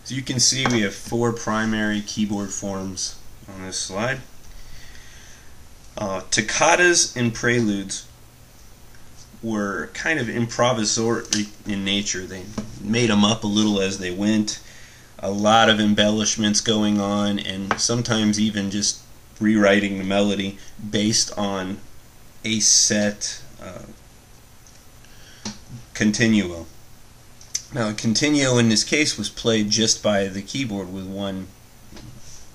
So you can see we have 4 primary keyboard forms on this slide. Toccatas and preludes were kind of improvisatory in nature. They made them up a little as they went. A lot of embellishments going on, and sometimes even just rewriting the melody based on a set continuo. Now, a continuo in this case was played just by the keyboard with one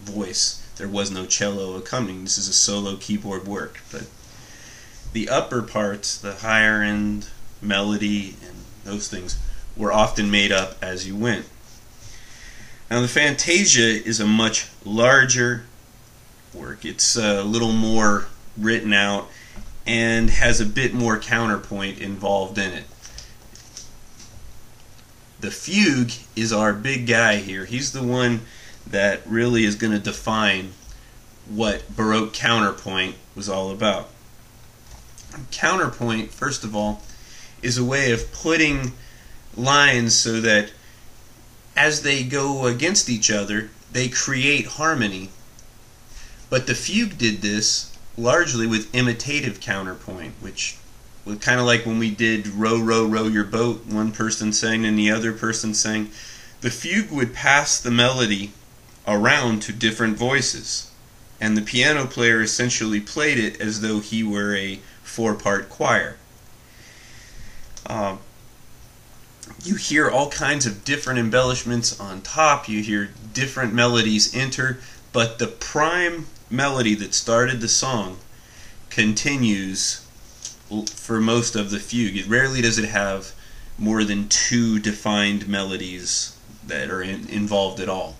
voice. There was no cello accompanying. This is a solo keyboard work. But the upper parts, the higher end melody and those things, were often made up as you went. Now, the Fantasia is a much larger work. It's a little more written out and has a bit more counterpoint involved in it. The fugue is our big guy here. He's the one that really is going to define what Baroque counterpoint was all about. Counterpoint, first of all, is a way of putting lines so that as they go against each other, they create harmony. But the fugue did this largely with imitative counterpoint, which was kind of like when we did Row, Row, Row Your Boat. One person sang and the other person sang. The fugue would pass the melody around to different voices, and the piano player essentially played it as though he were a 4-part choir. You hear all kinds of different embellishments on top. You hear different melodies enter, but the prime melody that started the song continues for most of the fugue. Rarely does it have more than 2 defined melodies that are involved at all.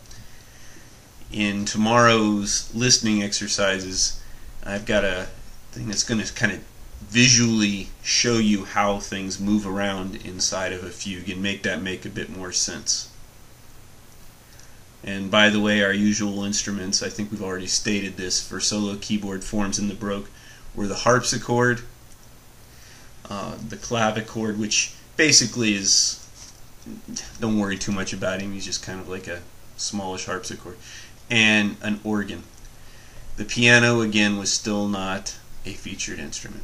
In tomorrow's listening exercises, I've got a thing that's going to kind of visually show you how things move around inside of a fugue and make a bit more sense. And by the way, our usual instruments, I think we've already stated this for solo keyboard forms in the Baroque, were the harpsichord, the clavichord, which basically is, don't worry too much about him, he's just kind of like a smallish harpsichord, and an organ. The piano, again, was still not a featured instrument.